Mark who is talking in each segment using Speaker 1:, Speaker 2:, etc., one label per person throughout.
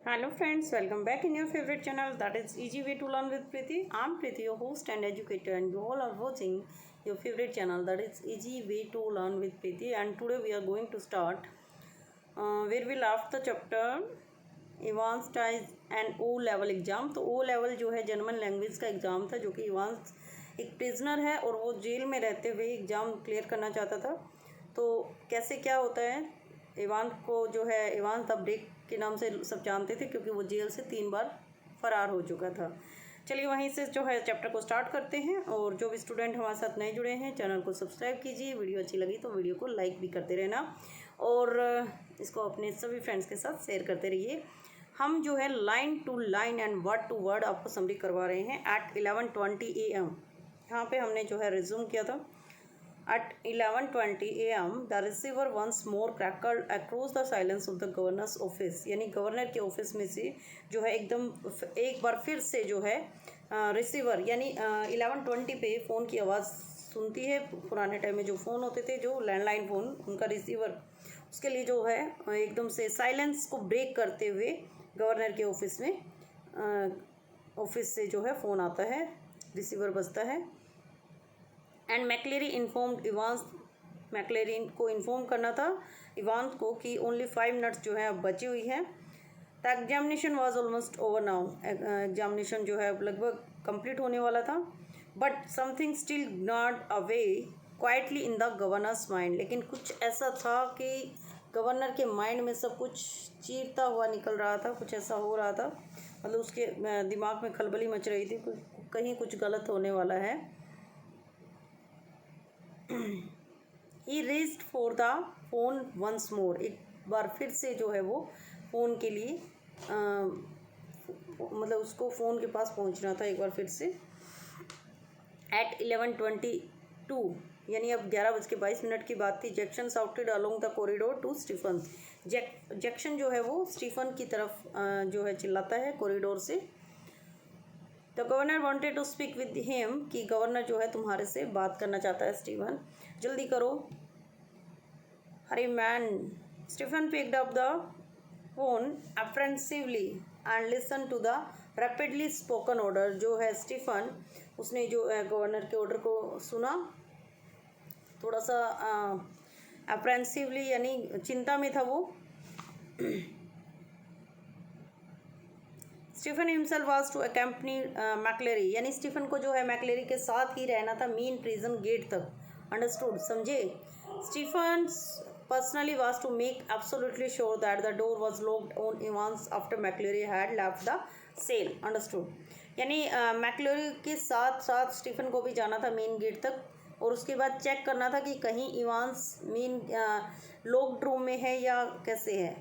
Speaker 1: Hello friends, welcome back in your favorite channel, that is Easy Way to Learn with Preeti. I'm Preeti, your host and educator, and you all are watching your favorite channel, that is Easy Way to Learn with Preeti. And today we are going to start where we left the chapter advance and O level exam. तो O level जो है German language का exam था, जो कि Evans एक prisoner है और वो जेल में रहते हुए एग्ज़ाम क्लियर करना चाहता था। तो कैसे क्या होता है, इवान को जो है इवान द ब्रेक के नाम से सब जानते थे, क्योंकि वो जेल से 3 बार फरार हो चुका था। चलिए वहीं से जो है चैप्टर को स्टार्ट करते हैं। और जो भी स्टूडेंट हमारे साथ नए जुड़े हैं, चैनल को सब्सक्राइब कीजिए, वीडियो अच्छी लगी तो वीडियो को लाइक भी करते रहना और इसको अपने सभी फ्रेंड्स के साथ शेयर करते रहिए। हम जो है line to line and word to word आपको समरी करवा रहे हैं एट 11:20 AM। यहाँ पे हमने जो है रिज्यूम किया था। At 11:20 AM, the receiver once more crackled across the silence of the governor's office। यानी गवर्नर के ऑफिस में से जो है एकदम एक बार फिर से जो है रिसीवर यानी 11:20 पे फ़ोन की आवाज़ सुनती है। पुराने टाइम में जो फ़ोन होते थे, जो लैंडलाइन फ़ोन, उनका रिसीवर, उसके लिए जो है एकदम से साइलेंस को ब्रेक करते हुए गवर्नर के ऑफिस में ऑफिस से जो है फ़ोन आता है, रिसीवर बजता है। एंड मैक्लेरी इन्फॉर्म्ड इवांस, मैक्लेरी को इन्फॉर्म करना था इवांस को कि ओनली 5 मिनट्स जो है अब बची हुई है। The examination was almost over now. Examination जो है अब लगभग कंप्लीट होने वाला था। But something still not away quietly in the governors mind. लेकिन कुछ ऐसा था कि गवर्नर के माइंड में सब कुछ चीरता हुआ निकल रहा था, कुछ ऐसा हो रहा था, मतलब उसके दिमाग में खलबली मच रही थी, कहीं कुछ गलत होने वाला है। He raised for the phone once more. एक बार फिर से जो है वो फ़ोन के लिए मतलब उसको फ़ोन के पास पहुंचना था एक बार फिर से। एट 11:22 यानी अब 11:22 की बात थी। Jackson shouted along the corridor to Stephen. Jackson जो है वो स्टीफन की तरफ जो है चिल्लाता है कॉरिडोर से। The governor wanted to speak with him, कि गवर्नर जो है तुम्हारे से बात करना चाहता है स्टीफन, जल्दी करो, hurry man. Stephen picked up the phone apprehensively and listen to the rapidly spoken order. जो है स्टीफन, उसने जो गवर्नर के ऑर्डर को सुना, थोड़ा सा अप्रेंसिवली यानी चिंता में था वो। Stephen himself was to accompany McCleery, यानी स्टीफन को जो है मैक्लेरी के साथ ही रहना था मेन प्रिजन गेट तक। अंडरस्टूड, समझे। Stephen personally was to make absolutely sure that the door was locked on Evans after McCleery had left the cell. Understood, यानी मैक्लेरी के साथ साथ स्टीफन को भी जाना था मेन गेट तक, और उसके बाद चेक करना था कि कहीं इवांस मेन लॉक्ड रूम में है या कैसे है।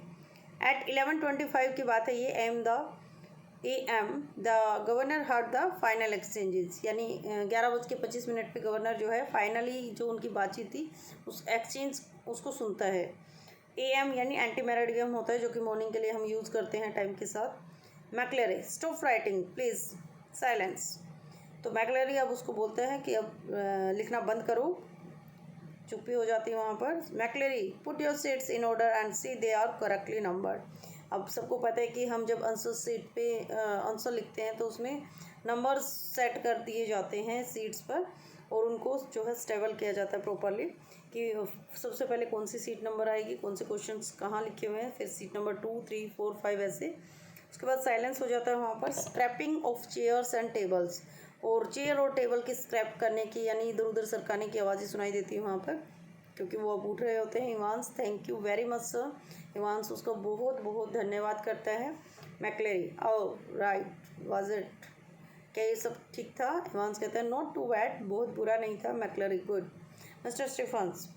Speaker 1: एट 11:25 की बात है ये AM the governor heard the final exchanges. यानी 11:25 पे गवर्नर जो है फाइनली जो उनकी बातचीत थी उस एक्सचेंज उसको सुनता है। AM यानी एंटी मैरिडियम होता है, जो कि मॉर्निंग के लिए हम यूज़ करते हैं टाइम के साथ। मैक्लेरी स्टॉप राइटिंग प्लीज़, साइलेंस। तो मैक्लेरी अब उसको बोलते हैं कि अब लिखना बंद करो, चुप्पी हो जाती है वहाँ पर। McCleery put your seats in order and see they are correctly numbered. अब सबको पता है कि हम जब आंसर सीट पे आंसर लिखते हैं तो उसमें नंबर सेट कर दिए जाते हैं सीट्स पर, और उनको जो है स्टेबल किया जाता है प्रॉपरली, कि सबसे पहले कौन सी सीट नंबर आएगी, कौन से क्वेश्चंस कहाँ लिखे हुए हैं, फिर सीट नंबर 2, 3, 4, 5 ऐसे। उसके बाद साइलेंस हो जाता है वहाँ पर। Scrapping of chairs and tables, और चेयर और टेबल की स्क्रैप करने की यानी इधर उधर सरकाने की आवाज़ें सुनाई देती है वहाँ पर, क्योंकि वो अब उठ रहे होते हैं। Evans thank you very much sir. Evans उसको बहुत बहुत धन्यवाद करता है। मैक्लेरी ओ राइट वाज इट, क्या ये सब ठीक था? इवांस कहता है नॉट टू बैड, बहुत बुरा नहीं था। मैक्लेरी गुड। मिस्टर स्टीफन्स,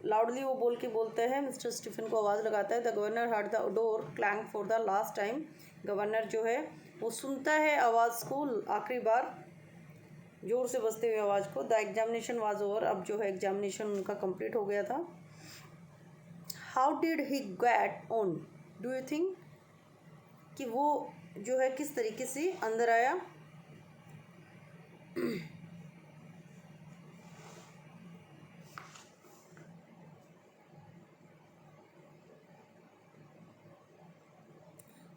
Speaker 1: लाउडली वो बोलता है, मिस्टर स्टीफन को आवाज़ लगाता है। The governor heard the door clank for the last time. Governor जो है वो सुनता है आवाज़ को आखिरी बार, जोर से बजते हुए आवाज़ को। द एग्जामिनेशन वाज ओवर, अब जो है एग्जामिनेशन उनका कंप्लीट हो गया था। How did he get on, do you think, कि वो जो है किस तरीके से अंदर आया।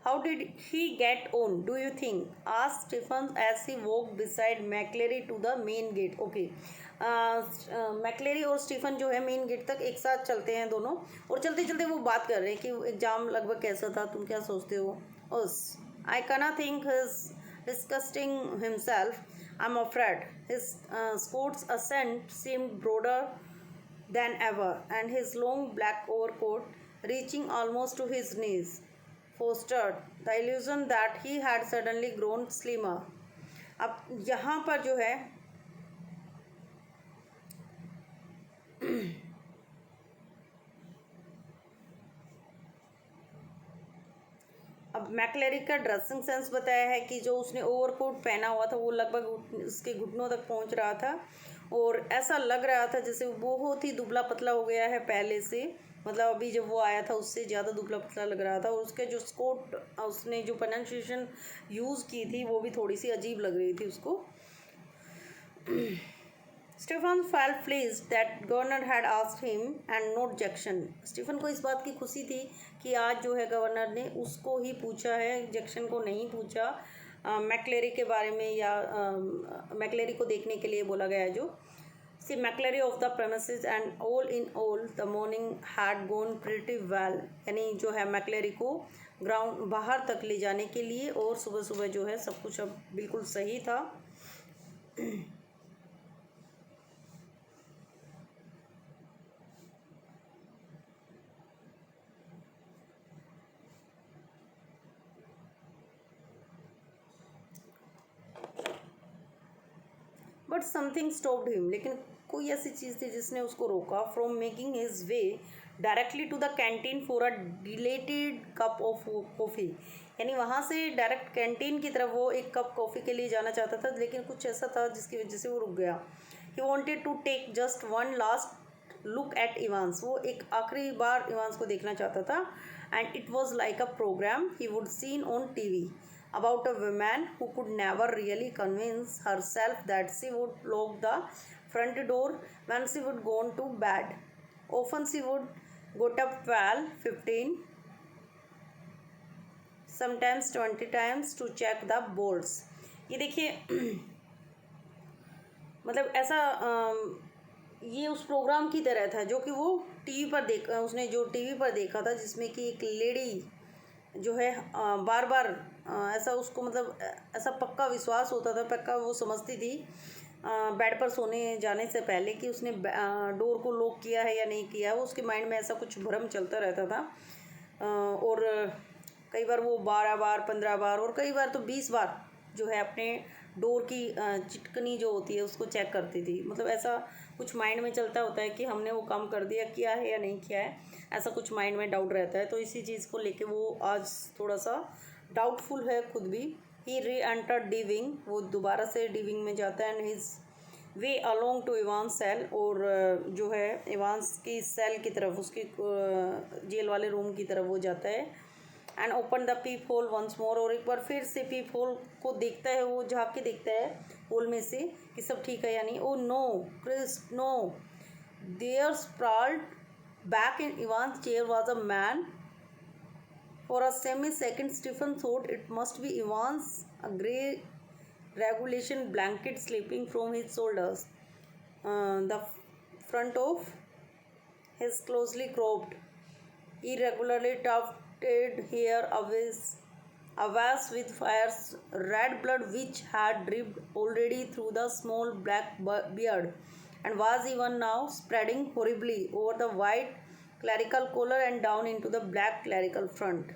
Speaker 1: How did he get on, do you think? Asked Stephen as he walked beside McClary to the main gate. Okay. McLeary और स्टीफन जो है मेन गेट तक एक साथ चलते हैं दोनों, और चलते चलते वो बात कर रहे हैं कि एग्जाम लगभग कैसा था, तुम क्या सोचते हो? उस आई कैना think his disgusting himself, I am afraid. His sports ascent seemed broader than ever, and his long black overcoat, reaching almost to his knees, fostered the illusion that he had suddenly grown slimmer. अब यहाँ पर जो है अब McLeary का dressing sense बताया है कि जो उसने ओवरकोट पहना हुआ था वो लगभग उसके घुटनों तक पहुंच रहा था, और ऐसा लग रहा था जैसे वो बहुत ही दुबला पतला हो गया है पहले से, मतलब अभी जब वो आया था उससे ज़्यादा दुबला पतला लग रहा था, और उसके जो स्कोट उसने जो प्रोनाउंसिएशन यूज़ की थी वो भी थोड़ी सी अजीब लग रही थी उसको. Stephen felt pleased that governor had asked him and no objection. Stephen को इस बात की खुशी थी कि आज जो है गवर्नर ने उसको ही पूछा है, ऑब्जेक्शन को नहीं पूछा. मैकलेरी के बारे में या मैकलेरी को देखने के लिए बोला गया है जो. See McCleery off the premises and all in all the morning had gone pretty well. यानी जो है मैकलेरी को ग्राउंड बाहर तक ले जाने के लिए, और सुबह सुबह जो है सब कुछ अब बिल्कुल सही था. But something stopped him. लेकिन कोई ऐसी चीज़ थी जिसने उसको रोका from making his way directly to the canteen for a belated cup of coffee. यानी वहाँ से डायरेक्ट कैंटीन की तरफ वो एक कप कॉफ़ी के लिए जाना चाहता था, लेकिन कुछ ऐसा था जिसकी वजह से वो रुक गया. He wanted to take just one last look at Evans. वो एक आखिरी बार इवांस को देखना चाहता था. And it was like a program he would seen on TV about a woman who could never really convince herself that she would lock the front door when she would go to bed. Often she would get up 12, 15, sometimes 20 times to check the bolts. ये देखिए मतलब ऐसा ये उस programme की तरह था जो कि वो टीवी पर उसने जो टीवी पर देखा था, जिसमें कि एक लेडी जो है बार बार ऐसा उसको मतलब ऐसा पक्का विश्वास होता था, पक्का वो समझती थी बेड पर सोने जाने से पहले कि उसने डोर को लॉक किया है या नहीं किया है. वो उसके माइंड में ऐसा कुछ भ्रम चलता रहता था, और कई बार वो 12 बार 15 बार और कई बार तो 20 बार जो है अपने डोर की चिटकनी जो होती है उसको चेक करती थी. मतलब ऐसा कुछ माइंड में चलता होता है कि हमने वो काम कर दिया, किया है या नहीं किया है, ऐसा कुछ माइंड में डाउट रहता है. तो इसी चीज़ को लेके वो आज थोड़ा सा डाउटफुल है खुद भी. ही री एंटर डी विंग. वो दोबारा से डी विंग में जाता है. And his way along to Evans cell. और जो है इवांस की सेल की तरफ, उसकी जेल वाले रूम की तरफ वो जाता है. And open the peep hole once more. और एक बार फिर से पीप होल को देखता है, वो झाँक के देखता है होल में से कि सब ठीक है या नहीं. Oh no Chris no. There sprawled back in Evans chair was a man. For a semi-second, Stephen thought it must be Ivan's, a grey regulation blanket slipping from his shoulders. The front of his closely cropped, irregularly tufted hair awash with fire's red blood which had dripped already through the small black beard and was even now spreading horribly over the white clerical collar and down into the black clerical front.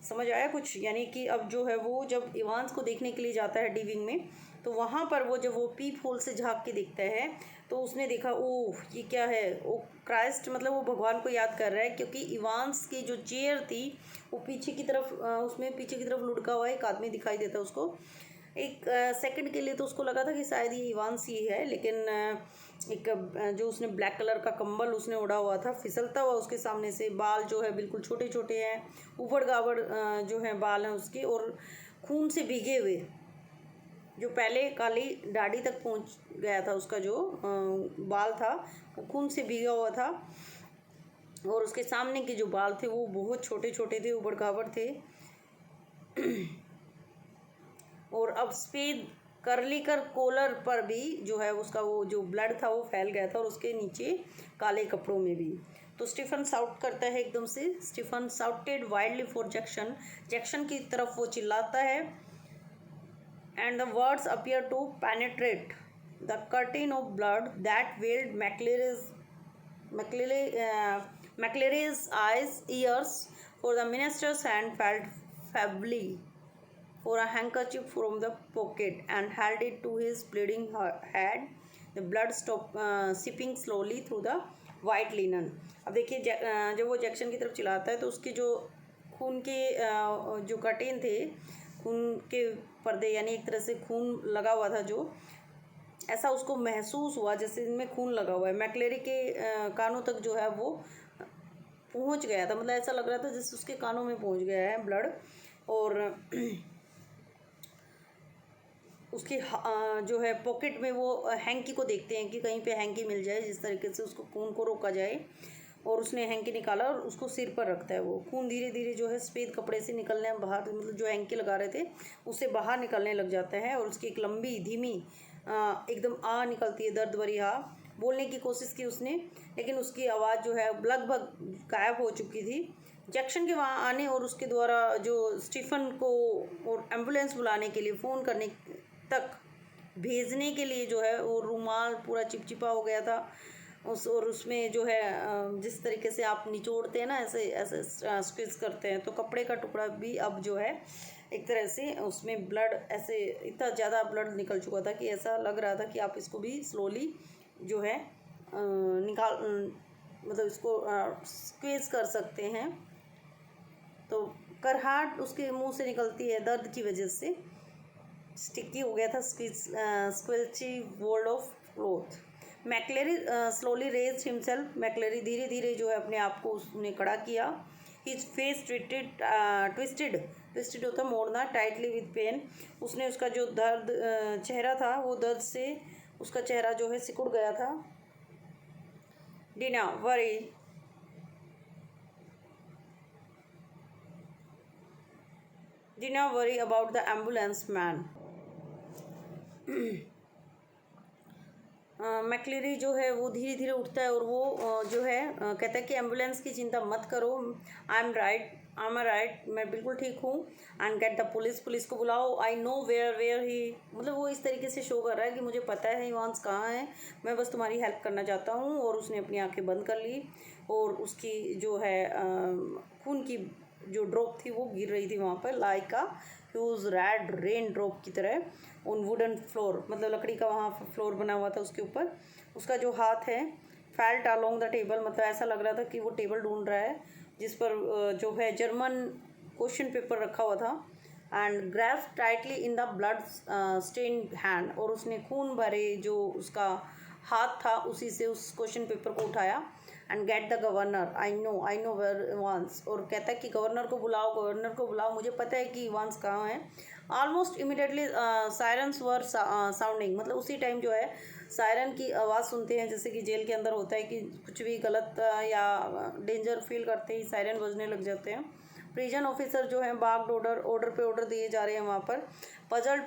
Speaker 1: समझ आया कुछ? यानी कि अब जो है वो जब इवांस को देखने के लिए जाता है डीविंग में, तो वहाँ पर वो जब वो पीप होल से झाँक के देखता है तो उसने देखा ओह ये क्या है. ओ क्राइस्ट, मतलब वो भगवान को याद कर रहा है, क्योंकि इवांस की जो चेयर थी वो पीछे की तरफ, उसमें पीछे की तरफ लुढ़का हुआ एक आदमी दिखाई देता उसको. एक सेकंड के लिए तो उसको लगा था कि शायद ये इवांस ही है, लेकिन एक जो उसने ब्लैक कलर का कंबल उसने ओढ़ा हुआ था फिसलता हुआ उसके सामने से. बाल जो है बिल्कुल छोटे छोटे हैं, ऊबड़ गाबड़ जो है बाल हैं उसके, और खून से भीगे हुए, जो पहले काली दाढ़ी तक पहुंच गया था उसका जो बाल था वो खून से भीगा हुआ था. और उसके सामने के जो बाल थे वो बहुत छोटे छोटे थे, ऊबड़ खाबड़ थे. अब स्पेद करली कर कॉलर पर भी जो है उसका वो जो ब्लड था वो फैल गया था और उसके नीचे काले कपड़ों में भी। तो स्टीफन साउट करता है एकदम से, Stephen shouted wildly for Jackson, Jackson की तरफ वो चिल्लाता है। And the words appear to penetrate the curtain of blood that welled McLeary's eyes, ears, for the minister's hand felt feebly for a handkerchief from the pocket and held it to his bleeding head. The blood stopped sipping slowly through the white linen. अब देखिए जब वो Jackson की तरफ चिल्लाता है तो उसके जो खून के जो कर्टेन थे, खून के पर्दे, यानी एक तरह से खून लगा हुआ था, जो ऐसा उसको महसूस हुआ जैसे इनमें खून लगा हुआ है। मैक्लेरी के कानों तक जो है वो पहुंच गया था, मतलब ऐसा लग रहा था जैसे उसके कानों में पहुंच गया है ब्लड। और उसके जो है पॉकेट में वो हैंकी को देखते हैं कि कहीं पे हैंकी मिल जाए जिस तरीके से उसको खून को रोका जाए। और उसने हैंकी निकाला और उसको सिर पर रखता है। वो खून धीरे धीरे जो है सफ़ेद कपड़े से निकलने बाहर, मतलब जो हैंकी लगा रहे थे उससे बाहर निकलने लग जाता है। और उसकी एक लंबी धीमी एकदम निकलती है, दर्द भरी बोलने की कोशिश की उसने, लेकिन उसकी आवाज़ जो है लगभग गायब हो चुकी थी। जैक्सन के वहाँ आने और उसके द्वारा जो स्टीफन को और एम्बुलेंस बुलाने के लिए फ़ोन करने तक भेजने के लिए जो है वो रुमाल पूरा चिपचिपा हो गया था और उसमें जो है जिस तरीके से आप निचोड़ते हैं ना, ऐसे ऐसे स्क्वीज करते हैं, तो कपड़े का टुकड़ा भी अब जो है एक तरह से उसमें ब्लड ऐसे इतना ज़्यादा ब्लड निकल चुका था कि ऐसा लग रहा था कि आप इसको भी स्लोली जो है मतलब इसको स्क्वीज कर सकते हैं। तो करहाट उसके मुंह से निकलती है दर्द की वजह से। स्टिकी हो गया था squelchy wad of cloth. McCleery slowly raised himself, McCleery धीरे धीरे जो है अपने आप को उसने खड़ा किया। हिज फेस ट्विस्टेड होता मोड़ना, टाइटली विद पेन। उसने उसका जो दर्द चेहरा था वो दर्द से उसका चेहरा जो है सिकुड़ गया था। Dinna worry about the ambulance man. McCleery जो है वो धीरे धीरे उठता है और वो जो है कहता है कि एम्बुलेंस की चिंता मत करो, आई एम राइट, मैं बिल्कुल ठीक हूँ। एंड गेट द पुलिस को बुलाओ, आई नो वेयर ही, मतलब वो इस तरीके से शो कर रहा है कि मुझे पता है इवांस कहाँ है, मैं बस तुम्हारी हेल्प करना चाहता हूँ। और उसने अपनी आंखें बंद कर ली और उसकी जो है खून की जो ड्रॉप थी वो गिर रही थी वहाँ पर, लाइक आ ह्यूज रेड रेन ड्रॉप की तरह ऑन वुडन फ्लोर, मतलब लकड़ी का वहाँ फ्लोर बना हुआ था उसके ऊपर। उसका जो हाथ है फेल्ट अलोंग द टेबल, मतलब ऐसा लग रहा था कि वो टेबल ढूंढ रहा है जिस पर जो है जर्मन क्वेश्चन पेपर रखा हुआ था। And grasp tightly in the blood stained hand, और उसने खून भरे जो उसका हाथ था उसी से उस क्वेश्चन पेपर को उठाया। And get the governor, I know where once, और कहता है कि गवर्नर को बुलाओ, मुझे पता है कि वांस कहाँ है। ऑलमोस्ट इमिडिएटली सायरन्स वर साउंडिंग, मतलब उसी टाइम जो है सायरन की आवाज़ सुनते हैं, जैसे कि जेल के अंदर होता है कि कुछ भी गलत या डेंजर फील करते ही सायरन बजने लग जाते हैं। प्रिजन ऑफिसर जो है बाग ऑर्डर पे ऑर्डर दिए जा रहे हैं वहाँ पर। पजल्ड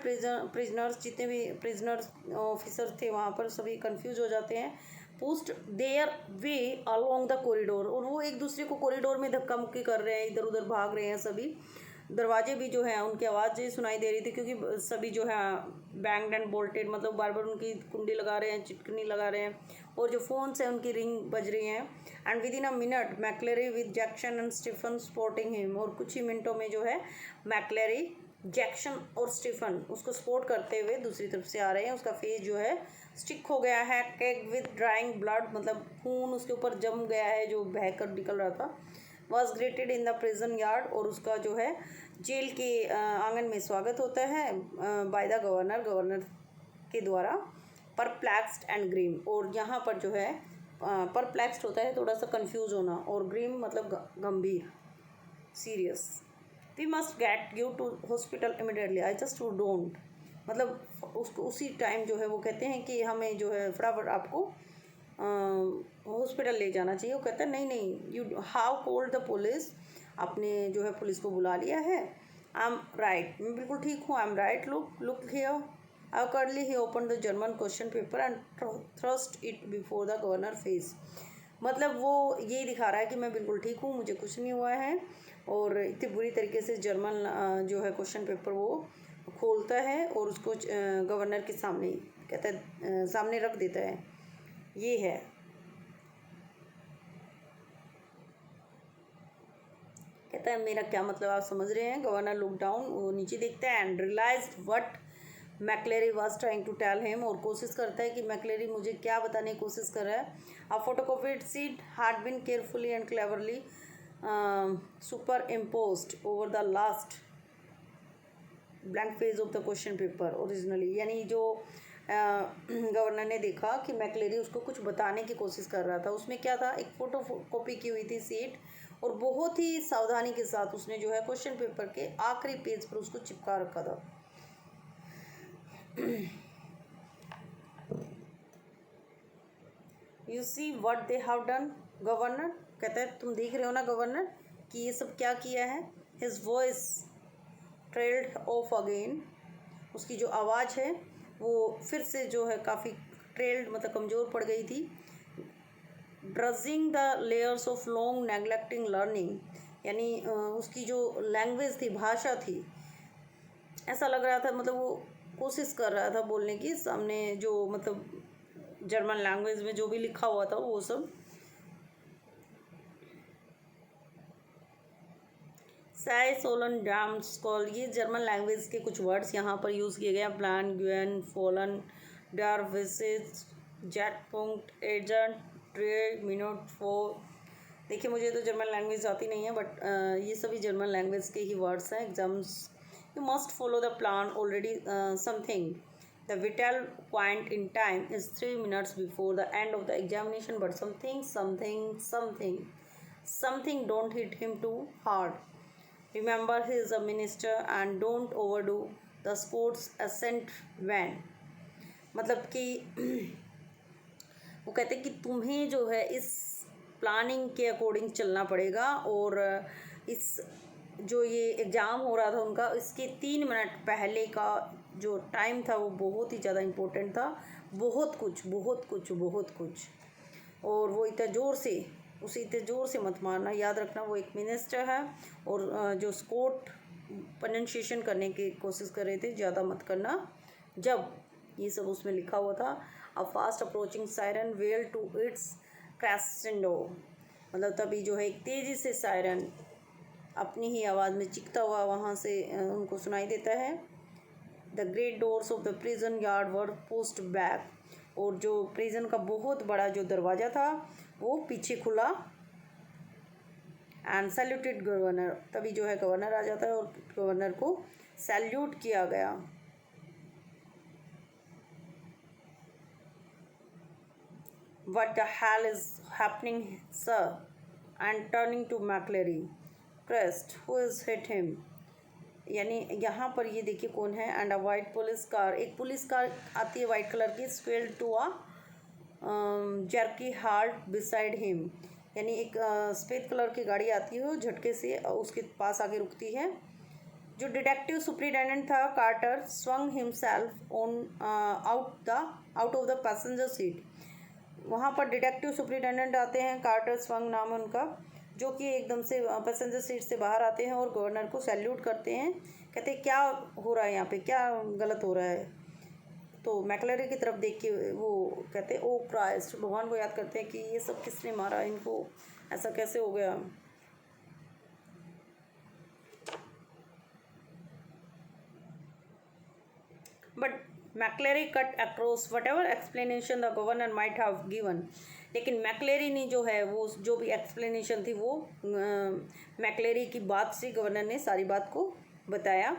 Speaker 1: प्रिजनर्स, जितने भी प्रिजनर्स ऑफिसर थे वहाँ पर सभी कंफ्यूज हो जाते हैं। Post their way along the corridor, और वो एक दूसरे को कॉरिडोर में धक्का मुक्की कर रहे हैं, इधर उधर भाग रहे हैं सभी। दरवाजे भी जो है उनकी आवाज़ सुनाई दे रही थी क्योंकि सभी जो है बैंग्ड एंड बोल्टेड, मतलब बार बार उनकी कुंडी लगा रहे हैं, चिटकनी लगा रहे हैं, और जो फ़ोन्स हैं उनकी रिंग बज रही हैं। And with in a minute McCleery with Jackson and Stephen supporting him, और कुछ ही मिनटों में जो है मैक्लेरी, जैक्सन और स्टीफन उसको सपोर्ट करते हुए दूसरी तरफ से आ रहे हैं। उसका फेस जो है स्टिक हो गया है, केक विद ड्राइंग ब्लड, मतलब खून उसके ऊपर जम गया है जो बहकर निकल रहा था। Was greeted in the prison yard, और उसका जो है जेल के आंगन में स्वागत होता है बाय द गवर्नर के द्वारा। परप्लेक्स्ड एंड ग्रीम, और यहाँ पर जो है परप्लेक्स्ड होता है थोड़ा सा कंफ्यूज होना, और ग्रीम मतलब गंभीर, serious. We must get you to hospital immediately, I just don't, मतलब उसको उसी टाइम जो है वो कहते हैं कि हमें जो है फटाफट आपको हॉस्पिटल ले जाना चाहिए। वो कहता है नहीं, you how called the police, आपने जो है पुलिस को बुला लिया है। आई एम राइट, मैं बिल्कुल ठीक हूँ। I am right, look here. Awkwardly he opened the German question paper and thrust it before the governor face। मतलब वो यही दिखा रहा है कि मैं बिल्कुल ठीक हूँ, मुझे कुछ नहीं हुआ है। और इतनी बुरी तरीके से जर्मन जो है क्वेश्चन पेपर वो खोलता है और उसको गवर्नर के सामने कहता है, सामने रख देता है। ये है, कहता है मेरा क्या मतलब आप समझ रहे हैं। गवर्नर लुक डाउन, वो नीचे देखता है and realise what McCleery was trying to tell him, और कोशिश करता है कि मैक्लेरी मुझे क्या बताने की कोशिश कर रहा है। A photocopied sheet had been carefully and cleverly superimposed over the last blank page of the question paper originally. यानी जो गवर्नर ने देखा कि मैक्लेरी उसको कुछ बताने की कोशिश कर रहा था, उसमें क्या था, एक फ़ोटो कॉपी की हुई थी सीट, और बहुत ही सावधानी के साथ उसने जो है क्वेश्चन पेपर के आखिरी पेज पर उसको चिपका रखा था। You see what they have done governor, कहता है तुम देख रहे हो ना गवर्नर कि ये सब क्या किया है। His voice trailed of again, उसकी जो आवाज़ है वो फिर से जो है काफ़ी ट्रेल्ड मतलब कमज़ोर पड़ गई थी। Dredging the layers of long neglecting learning, यानी उसकी जो लैंग्वेज थी, भाषा थी, ऐसा लग रहा था मतलब वो कोशिश कर रहा था बोलने की, सामने जो मतलब जर्मन लैंग्वेज में जो भी लिखा हुआ था वो सब। साई सोलन डाम स्कॉल, ये जर्मन लैंग्वेज के कुछ वर्ड्स यहाँ पर यूज़ किए गए हैं। प्लान, ग्वेन, फोलन, डार, विसेज, जेट पुंक्ट, एजेंट, ट्रे, मिनट, फोर। देखिए मुझे तो जर्मन लैंग्वेज आती नहीं है, बट ये सभी जर्मन लैंग्वेज के ही वर्ड्स हैं। Exams, you must follow the plan already something, the vital point in time is 3 minutes before the end of the examination, but something don't hit him too hard. Remember he is a minister and don't overdo the sports ascent van। मतलब कि वो कहते हैं कि तुम्हें जो है इस प्लानिंग के अकॉर्डिंग चलना पड़ेगा, और इस जो ये एग्ज़ाम हो रहा था उनका, इसके 3 मिनट पहले का जो टाइम था वो बहुत ही ज़्यादा इम्पोर्टेंट था। बहुत कुछ, और वो इतना ज़ोर से, उसे इतने ज़ोर से मत मारना। याद रखना वो एक मिनिस्टर है, और जो स्कोट प्रोनाउंसिएशन करने की कोशिश कर रहे थे, ज़्यादा मत करना। जब ये सब उसमें लिखा हुआ था, a fast approaching siren well to its crescendo, मतलब तभी जो है एक तेज़ी से सायरन अपनी ही आवाज़ में चिखता हुआ वहाँ से उनको सुनाई देता है। The great doors of the prison yard were pushed back, और जो प्रिजन का बहुत बड़ा जो दरवाज़ा था वो पीछे खुला। एंड सैल्यूटेड गवर्नर, तभी जो है गवर्नर आ जाता है और गवर्नर को सैल्यूट किया गया। What the hell is happening, sir? And turning to McLeary, Crest, who has hit him? यानी यहाँ पर ये देखिए कौन है। And a white police car, एक पुलिस कार आती है वाइट कलर की, swerved to a jerky halt beside him, यानी एक सफ़ेद कलर की गाड़ी आती है, झटके से उसके पास आके रुकती है। जो डिटेक्टिव सुप्रिटेंडेंट था Carter swung himself on out of the passenger seat, वहाँ पर डिटेक्टिव सुप्रिटेंडेंट आते हैं, कार्टर स्वंग नाम है उनका, जो कि एकदम से पैसेंजर सीट से बाहर आते हैं और गवर्नर को सैल्यूट करते हैं। कहते हैं क्या हो रहा है यहाँ पे, क्या गलत हो रहा है। तो मैक्लेरी की तरफ देख के वो कहते हैं ओ क्राइस्ट, भगवान को याद करते हैं कि ये सब किसने मारा इनको, ऐसा कैसे हो गया। But McCleery cut across whatever explanation the governor might have given, लेकिन मैक्लेरी ने जो है वो जो भी एक्सप्लेनेशन थी वो मैक्लेरी की बात से गवर्नर ने सारी बात को बताया।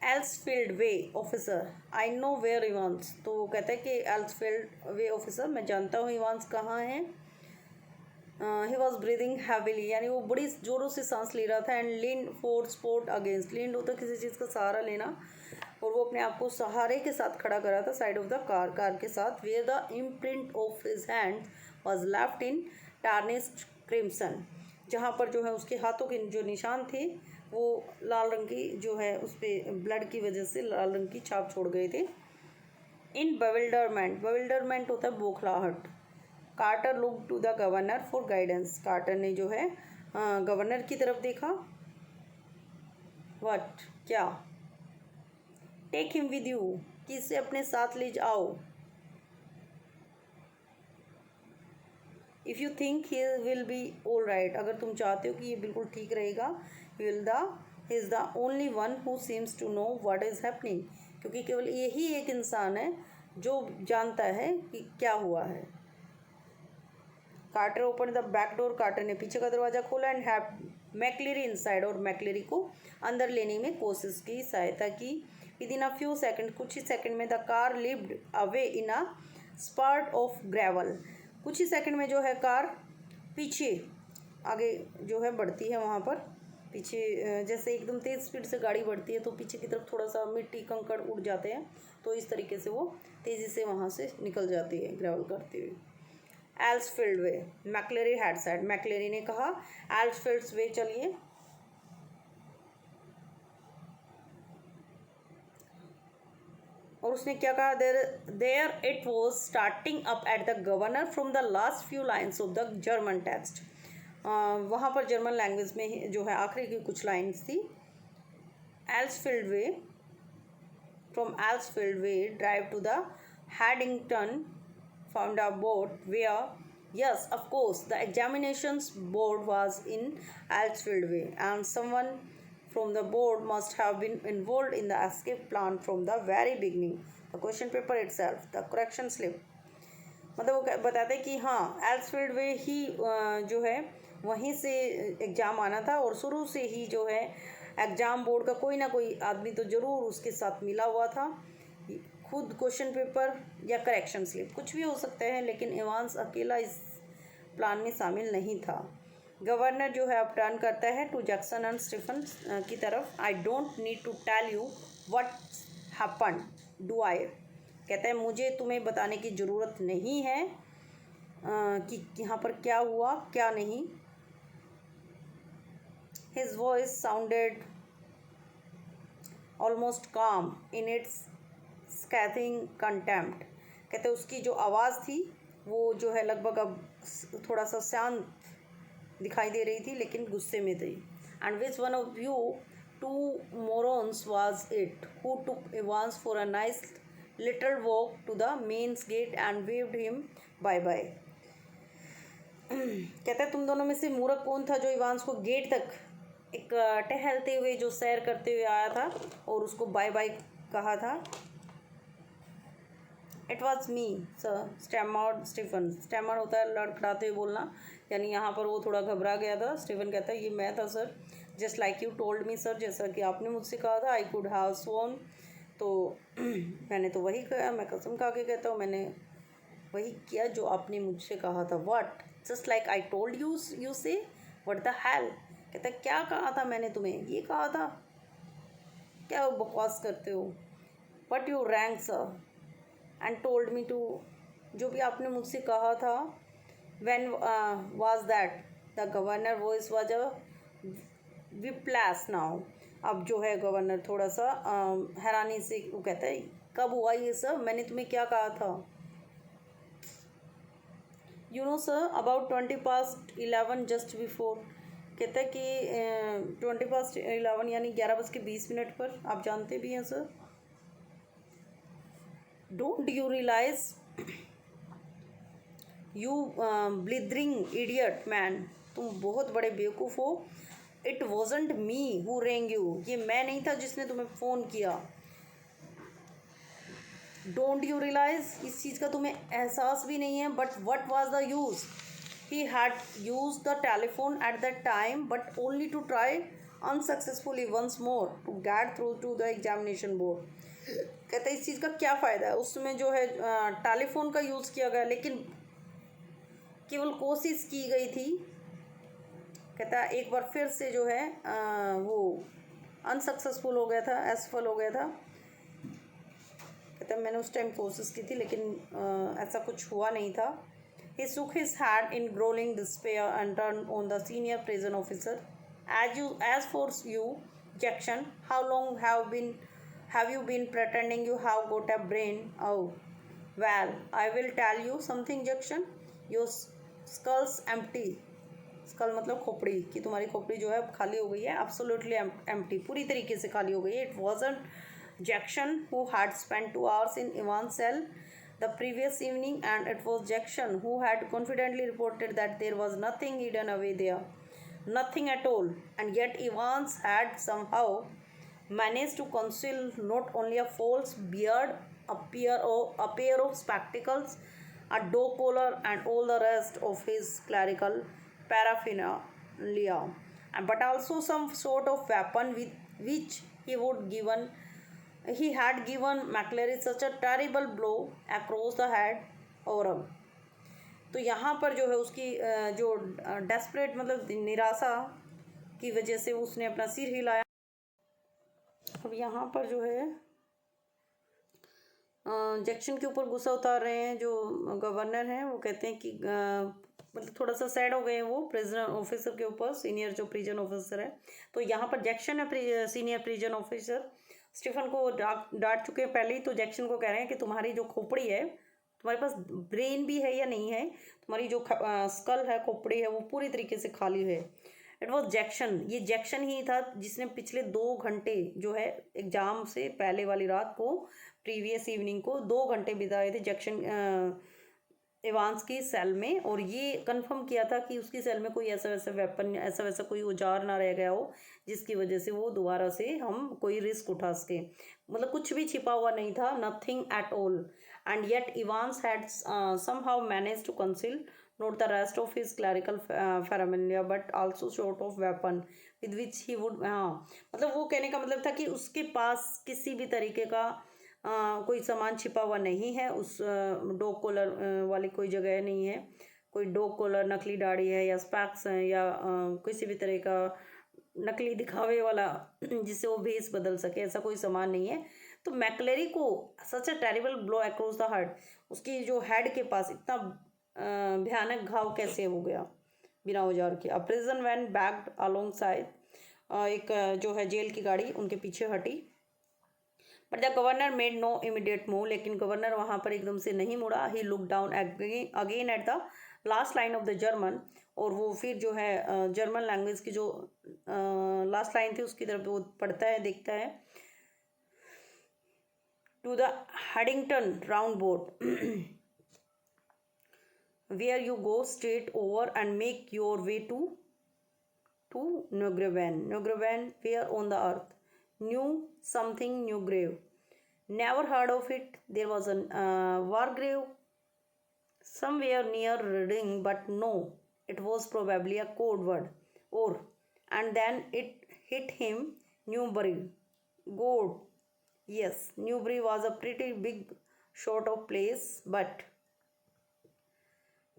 Speaker 1: Elsfield Way officer, I know where Evans, तो वो कहता है कि एल्सफील्ड वे ऑफिसर, मैं जानता हूँ इवांस कहाँ है। ही वॉज ब्रीदिंग हैविली, यानी वो बड़ी ज़ोरों से सांस ले रहा था। And lean for support against, lean होता किसी चीज़ का सहारा लेना, और वो अपने आप को सहारे के साथ खड़ा करा था साइड ऑफ द कार के साथ। Where the imprint of his hand was left in tarnished crimson, जहाँ पर जो है उसके हाथों के जो निशान थे वो लाल रंग की जो है उस पर ब्लड की वजह से लाल रंग की छाप छोड़ गए थे। इन bewilderment, bewilderment होता है बौखलाहट। Carter look to the governor for guidance, Carter ने जो है गवर्नर की तरफ देखा। व्हाट, क्या? टेक हिम विद यू, कि इसे अपने साथ ले जाओ। If you think he will be all right, अगर तुम चाहते हो कि ये बिल्कुल ठीक रहेगा। He is the only one who seems to know what is happening, क्योंकि केवल यही एक इंसान है जो जानता है कि क्या हुआ है। Carter open the back door, Carter ने पीछे का दरवाज़ा खोला एंड हैव मैक्लेरी इनसाइड, और मैक्लेरी को अंदर लेने में कोशिश की, सहायता की। With in a few second, कुछ ही सेकंड में the car lift away in a spurt of gravel, कुछ ही सेकंड में जो है कार पीछे आगे जो है बढ़ती है। वहाँ पर पीछे जैसे एकदम तेज़ स्पीड से गाड़ी बढ़ती है तो पीछे की तरफ थोड़ा सा मिट्टी कंकड़ उड़ जाते हैं, तो इस तरीके से वो तेज़ी से वहाँ से निकल जाती है ग्रेवल करते हुए। एल्सफील्ड वे, मैक्लेरी हैड सेड, मैक्लेरी ने कहा एल्सफील्ड्स वे चलिए। और उसने क्या कहा, there it was starting up at the governor from the last few lines of the German text, वहाँ पर जर्मन लैंग्वेज में जो है आखिरी की कुछ लाइन्स थी। Elsfield Way, from Elsfield Way drive to the Headington found a board where, yes, of course, the examinations board was in Alsfield Way, and someone from the board must have been involved in the escape plan from the very beginning. The question paper itself, the correction slip, मतलब वो बताते कि हाँ एल्सफील्ड वे ही जो है वहीं से exam आना था, और शुरू से ही जो है एग्ज़ाम बोर्ड का कोई ना कोई आदमी तो ज़रूर उसके साथ मिला हुआ था। खुद क्वेश्चन पेपर या करेक्शन स्लिप कुछ भी हो सकता है, लेकिन इवांस अकेला इस प्लान में शामिल नहीं था। गवर्नर जो है अब टर्न करता है टू जैक्सन एंड स्टीफन की तरफ। I don't need to tell you what happen, do I, कहता है मुझे तुम्हें बताने की ज़रूरत नहीं है कि यहाँ पर क्या हुआ क्या नहीं। हिज वॉइस साउंडेड ऑलमोस्ट काम इन इट्स स्कैथिंग कंटेम्प्ट, कहते उसकी जो आवाज़ थी वो जो है लगभग अब थोड़ा सा शांत दिखाई दे रही थी, लेकिन गुस्से में थी। And which one of you two morons was it who took Evans for a nice little walk to the mains gate and waved him bye bye, कहता है तुम दोनों में से मूर्ख कौन था जो इवांस को गेट तक एक टहलते हुए जो सैर करते हुए आया था और उसको बाय बाय कहा था। It was me sir, stammered Stephen, stammer होता है लड़खड़ाते हुए बोलना, यानी यहाँ पर वो थोड़ा घबरा गया था। स्टीफन कहता है ये मैं था sir, just like you told me sir, जैसा कि आपने मुझसे कहा था। आई कुड हैव स्वोन, तो मैंने तो वही कहा, मैं कसम खा के कहता हूँ मैंने वही किया जो आपने मुझसे कहा था। What, just like I told you, you से व्हाट द हेल, कहता है क्या कहा था मैंने तुम्हें, ये कहा था, क्या बकवास करते हो। But you rang sir and told me to, जो भी आपने मुझसे कहा था। When was that, the governor voice was a whiplash now, अब जो है गवर्नर थोड़ा सा हैरानी से वो कहता है कब हुआ ये सब, मैंने तुम्हें क्या कहा था। You know sir about 11 just before, कहता है कि 11 यानी 11:20 पर, आप जानते भी हैं sir. Don't you realise you blithering idiot man, तुम बहुत बड़े बेवकूफ़ हो। It wasn't me who rang you, ये मैं नहीं था जिसने तुम्हें फ़ोन किया। डोंट यू रियलाइज, इस चीज़ का तुम्हें एहसास भी नहीं है। But what was the use, he had use the telephone at that time but only to try unsuccessfully once more to get through to the examination board, कहते हैं इस चीज़ का क्या फ़ायदा है, उसमें जो है टेलीफोन का यूज़ किया गया लेकिन केवल कोशिश की गई थी। कहता है एक बार फिर से जो है वो अनसक्सेसफुल हो गया था, असफल हो गया था। कहता है मैंने उस टाइम कोशिश की थी लेकिन ऐसा कुछ हुआ नहीं था। He shook his head in growling despair and turned on the senior prison officer. As for you, Jackson, how long have you been pretending you have got a brain? Oh, well, I will tell you something, Jackson. Your skull's empty. Skull मतलब खोपड़ी कि तुम्हारी खोपड़ी जो है अब खाली हो गई है. एब्सोल्युटली एम्प्टी, पूरी तरीके से खाली हो गई है. It wasn't Jackson who had spent 2 hours in Ivan's cell the previous evening, and it was Jackson who had confidently reported that there was nothing hidden away there. Nothing at all. And yet Evans had somehow managed to conceal not only a false beard, a pair of spectacles, a dog collar, and all the rest of his clerical paraphernalia, but also some sort of weapon with which he had given McClary such a terrible blow across the head. और अब तो यहाँ पर जो है उसकी जो desperate मतलब निराशा की वजह से उसने अपना सिर हिलाया. अब यहाँ पर जो है जैक्सन के ऊपर गुस्सा उतार रहे हैं जो गवर्नर हैं. वो कहते हैं कि मतलब थोड़ा सा सैड हो गए हैं वो प्रिजनर ऑफिसर के ऊपर, सीनियर जो प्रिजन ऑफिसर है. तो यहाँ पर जैक्सन है सीनियर प्रिजन ऑफिसर, स्टीफन को डांट चुके हैं पहले ही. तो जैक्सन को कह रहे हैं कि तुम्हारी जो खोपड़ी है, तुम्हारे पास ब्रेन भी है या नहीं है, तुम्हारी जो स्कल है, खोपड़ी है, वो पूरी तरीके से खाली है. इट वॉज जैक्सन, ये जैक्सन ही था जिसने पिछले 2 घंटे जो है एग्जाम से पहले वाली रात को, प्रीवियस इवनिंग को 2 घंटे बिताए थे जैक्सन इवांस की सेल में. और ये कंफर्म किया था कि उसकी सेल में कोई ऐसा वैसा वेपन, ऐसा वैसा कोई औजार ना रह गया हो जिसकी वजह से वो दोबारा से हम कोई रिस्क उठा सके. मतलब कुछ भी छिपा हुआ नहीं था, nothing at all. And yet Evans had somehow manage to conceal not the rest of his clerical paraphernalia but also sort of weapon with which he would, हाँ मतलब वो कहने का मतलब था कि उसके पास किसी भी तरीके का कोई सामान छिपा हुआ नहीं है. उस डॉग कॉलर वाली कोई जगह नहीं है, कोई डॉग कॉलर, नकली दाढ़ी है या स्पैक्स हैं या किसी भी तरह का नकली दिखावे वाला जिससे वो भेस बदल सके, ऐसा कोई सामान नहीं है. तो मैक्लेरी को such a terrible blow across the heart, उसकी जो हेड के पास इतना भयानक घाव कैसे हो गया बिना औजार के. A prison van backed alongside, एक जो है जेल की गाड़ी उनके पीछे हटी. But the governor made no immediate move, लेकिन गवर्नर वहाँ पर एकदम से नहीं मुड़ा. He looked down again at the last line of the German, और वो फिर जो है जर्मन लैंग्वेज की जो लास्ट लाइन थी उसकी तरफ वो पढ़ता है, देखता है. To the Headington roundabout where you go straight over and make your way to Neugraven. Neugraven, where on the earth? New something, new grave. Never heard of it. There was a war grave somewhere near Reading, but no, it was probably a code word. Or, and then it hit him, Newbury. God, yes, Newbury was a pretty big sort of place, but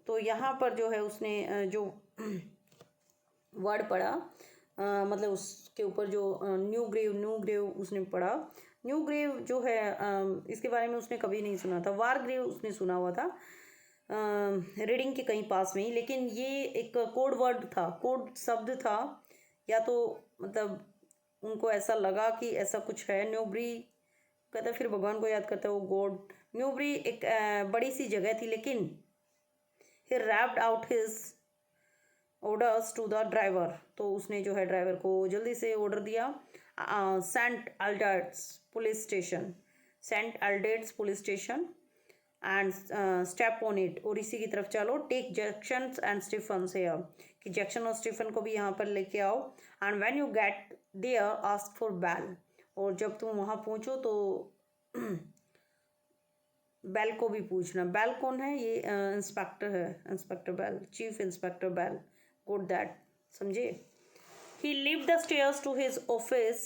Speaker 1: तो यहाँ पर जो है उसने जो word पढ़ा, मतलब उसके ऊपर जो न्यू ग्रेव उसने पढ़ा. न्यू ग्रेव जो है इसके बारे में उसने कभी नहीं सुना था. वार ग्रेव उसने सुना हुआ था रीडिंग के कहीं पास में ही, लेकिन ये एक कोड वर्ड था, कोड शब्द था. या तो मतलब उनको ऐसा लगा कि ऐसा कुछ है. न्यूब्री कहता फिर भगवान को याद करता है वो गॉड. न्यूब्री एक बड़ी सी जगह थी, लेकिन he rapped out his orders to the driver, तो उसने जो है ड्राइवर को जल्दी से ऑर्डर दिया. St Aldate's police station and step on it, और इसी की तरफ चलो. टेक जैक्सन एंड स्टीफन से, कि जैक्सन और स्टीफन को भी यहाँ पर लेके आओ. And when you get there ask for Bell, और जब तुम वहाँ पहुँचो तो बेल को भी पूछना. बेल कौन है? ये इंस्पेक्टर है, inspector Bell, chief inspector Bell. Good that, समझे. He leapt the stairs to his office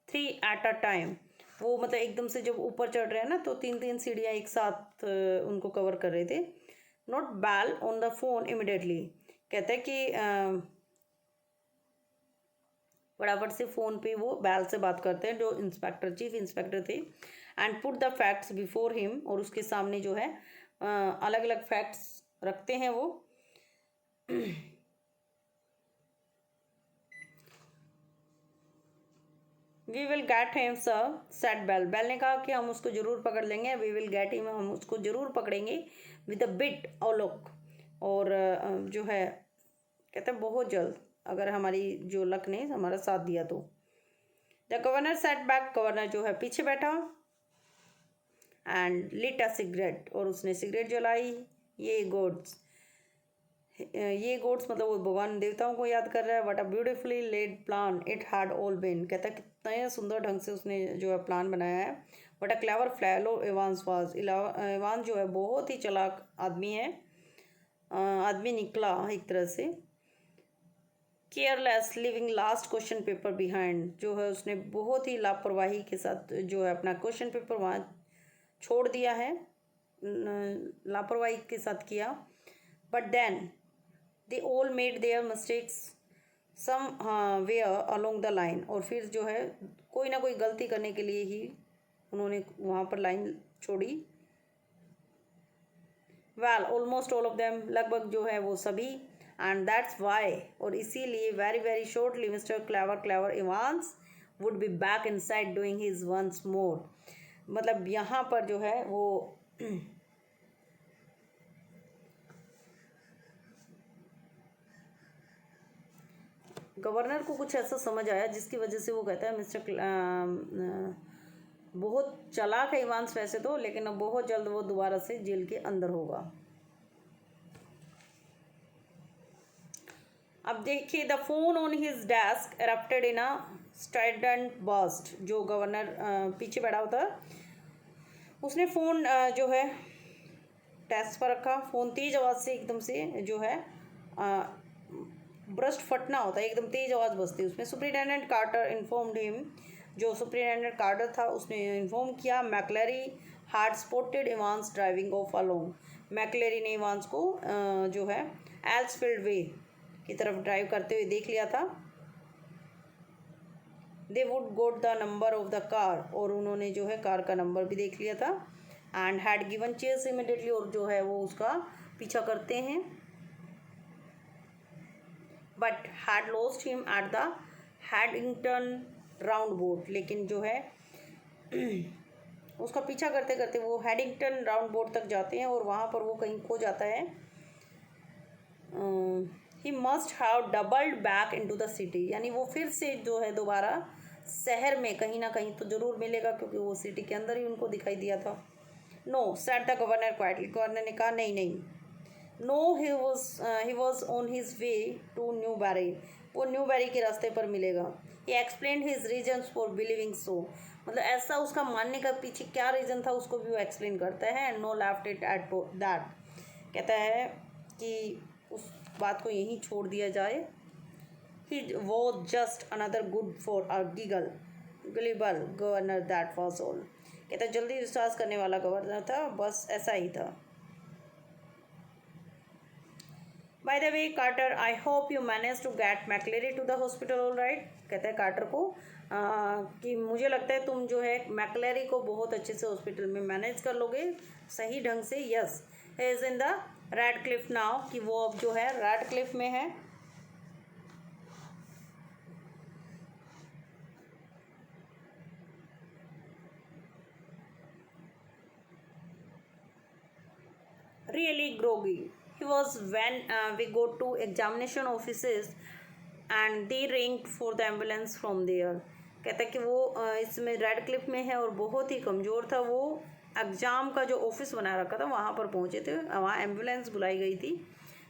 Speaker 1: 3 at a time. वो मतलब एकदम से जब ऊपर चढ़ रहे हैं ना तो 3 सीढ़ियाँ एक साथ उनको कवर कर रहे थे. Not Bell on the phone immediately, कहते हैं कि फटाफट से फ़ोन पे वो बेल से बात करते हैं जो चीफ इंस्पेक्टर थे. And put the facts before him, और उसके सामने जो है अलग अलग फैक्ट्स रखते हैं वो. We will get him sir, set Bell. Bell ने कहा कि हम उसको जरूर पकड़ लेंगे। वी विल गेट हिम, हम उसको जरूर पकड़ेंगे। विद अ बिट और लुक, और जो है कहते हैं बहुत जल्द, अगर हमारी जो लक ने हमारा साथ दिया तो। The governor set back, governor जो है पीछे बैठा। एंड लिट अ सिगरेट, और उसने सिगरेट जलाई। ये गोड्स, ये गोड्स मतलब वो भगवान देवताओं को याद कर रहा है। What a beautifully laid plan it had all been, कहता है कितना सुंदर ढंग से उसने जो है प्लान बनाया है। What a clever fellow Evans was, Ivan जो है बहुत ही चालाक आदमी है, आदमी निकला एक तरह से। Careless living last question paper behind, जो है उसने बहुत ही लापरवाही के साथ जो है अपना क्वेश्चन पेपर वहाँ छोड़ दिया है, लापरवाही के साथ किया। But then they all made their mistakes somewhere along the line, और फिर जो है कोई ना कोई गलती करने के लिए ही उन्होंने वहाँ पर लाइन छोड़ी। Well almost all of them, लगभग जो है वो सभी। एंड दैट्स वाई, और इसीलिए very very shortly mister clever Evans would be back inside doing his once more, मतलब यहाँ पर जो है वो गवर्नर को कुछ ऐसा समझ आया जिसकी वजह से वो कहता है मिस्टर बहुत चालाक है इवांस वैसे तो, लेकिन अब बहुत जल्द वो दोबारा से जेल के अंदर होगा। अब देखिए, the phone on his desk erupted in a Strident burst, जो गवर्नर पीछे बैठा होता है उसने फ़ोन जो है डेस्क पर रखा। फ़ोन तेज आवाज़ से एकदम से जो है ब्रस्ट फटना होता है, एकदम तेज आवाज़ बजती है उसमें। सुपरिटेंडेंट कार्टर इन्फॉर्म्ड हिम, जो सुपरिटेंडेंट कार्टर था उसने इन्फॉर्म किया। McCleery had spotted Evans driving off along, McCleery ने इवांस को जो है एल्सफील्ड वे की तरफ ड्राइव करते हुए देख लिया था। They would goat the number of the car, और उन्होंने जो है कार का नंबर भी देख लिया था। And had given chase immediately, और जो है वो उसका पीछा करते हैं। But had lost him at the Headington roundabout, लेकिन जो है उसका पीछा करते करते वो हैडिंगटन राउंड बोट तक जाते हैं, और वहाँ पर वो कहीं खो जाता है। He must have doubled back into the city, यानी वो फिर से जो है दोबारा शहर में कहीं ना कहीं तो ज़रूर मिलेगा, क्योंकि वो सिटी के अंदर ही उनको दिखाई दिया था। No said the governor quietly, governor ने कहा नहीं नहीं। No he was on his way to Newbury, वो न्यू बैरी के रास्ते पर मिलेगा। He explained his reasons for believing so, मतलब ऐसा उसका मानने का पीछे क्या रीज़न था उसको भी वो एक्सप्लेन करता है। No left it at that, कहता है कि उस बात को यहीं छोड़ दिया जाए। He was just another good for a gullible governor, that was all, कहता है जल्दी विश्वास करने वाला गवर्नर था, बस ऐसा ही था। By the way Carter, I hope you manage to get McCleery to the hospital all right, कहता है कार्टर को कि मुझे लगता है तुम जो है मैक्लेरी को बहुत अच्छे से हॉस्पिटल में मैनेज कर लोगे सही ढंग से। Yes, he is in the Radcliffe now, कि वो अब जो है रैडक्लिफ में है। Really groggy he was when we go to examination offices and they ringed for the ambulance from there, कहता है कि वो इसमें रेड क्लिफ में है और बहुत ही कमज़ोर था। वो एग्ज़ाम का जो ऑफिस बना रखा था वहाँ पर पहुँचे थे, वहाँ एम्बुलेंस बुलाई गई थी।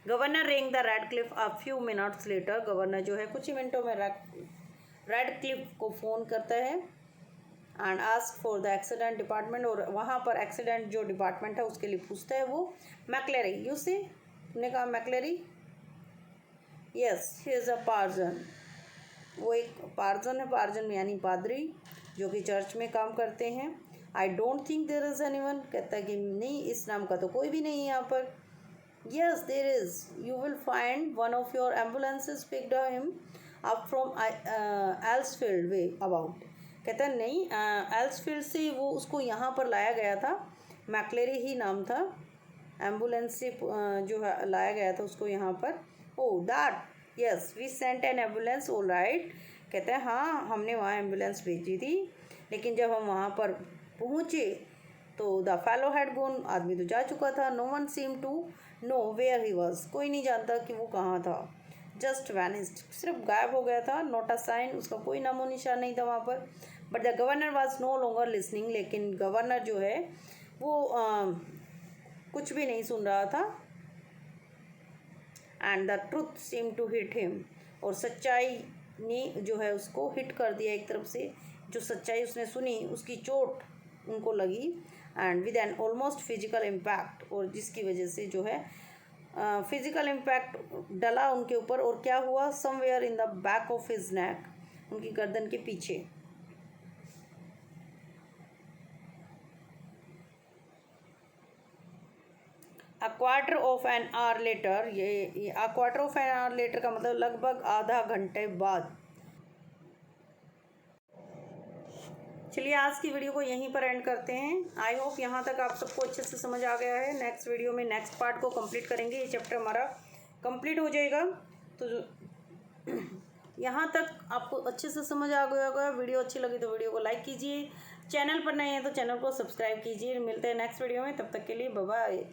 Speaker 1: Governor ring the red Cliff a few minutes later, governor जो है कुछ ही मिनटों में रेड क्लिफ को फ़ोन करता है and ask for the accident department, और वहाँ पर एक्सीडेंट जो डिपार्टमेंट है उसके लिए पूछता है वो। मैक्लेरी, यू सी, तुमने कहा McCleery, yes he is a parson, वो एक पार्जन है, पार्जन यानी पादरी जो कि चर्च में काम करते हैं। I don't think there is anyone, कहता है कि नहीं इस नाम का तो कोई भी नहीं है यहाँ पर। Yes there is, you will find one of your ambulances picked him up from Elsfield Way about, कहता है नहीं एल्सफील्ड से वो उसको यहाँ पर लाया गया था, मैक्लेरी ही नाम था, एम्बुलेंस से जो है लाया गया था उसको यहाँ पर। Oh that, yes we sent an ambulance all right, कहते हैं हाँ हमने वहाँ एम्बुलेंस भेजी थी, लेकिन जब हम वहाँ पर पहुँचे तो द फेलो हैड गोन, आदमी तो जा चुका था। No one seem to know where he was, कोई नहीं जानता कि वो कहाँ था। जस्ट वैनिस्ड, सिर्फ गायब हो गया था। नोट अ साइन, उसका कोई नामो निशान नहीं था वहाँ पर। But the governor was no longer listening, लेकिन गवर्नर जो है वो कुछ भी नहीं सुन रहा था। And the truth seem to hit him, और सच्चाई ने जो है उसको हिट कर दिया एक तरफ से। जो सच्चाई उसने सुनी उसकी चोट उनको लगी, and with an almost physical impact, और जिसकी वजह से जो है फिजिकल इम्पैक्ट डला उनके ऊपर। और क्या हुआ, somewhere in the back of his neck, उनकी गर्दन के पीछे। A quarter of an hour later, ये a quarter of an hour later का मतलब लगभग आधा घंटे बाद। चलिए आज की वीडियो को यहीं पर एंड करते हैं। आई होप यहाँ तक आप सबको अच्छे से समझ आ गया है। नेक्स्ट वीडियो में नेक्स्ट पार्ट को कंप्लीट करेंगे, ये चैप्टर हमारा कंप्लीट हो जाएगा। तो यहाँ तक आपको अच्छे से समझ आ गया होगा। वीडियो अच्छी लगी तो वीडियो को लाइक कीजिए, चैनल पर नए हैं तो चैनल को सब्सक्राइब कीजिए। मिलते हैं नेक्स्ट वीडियो में, तब तक के लिए बाय बाय।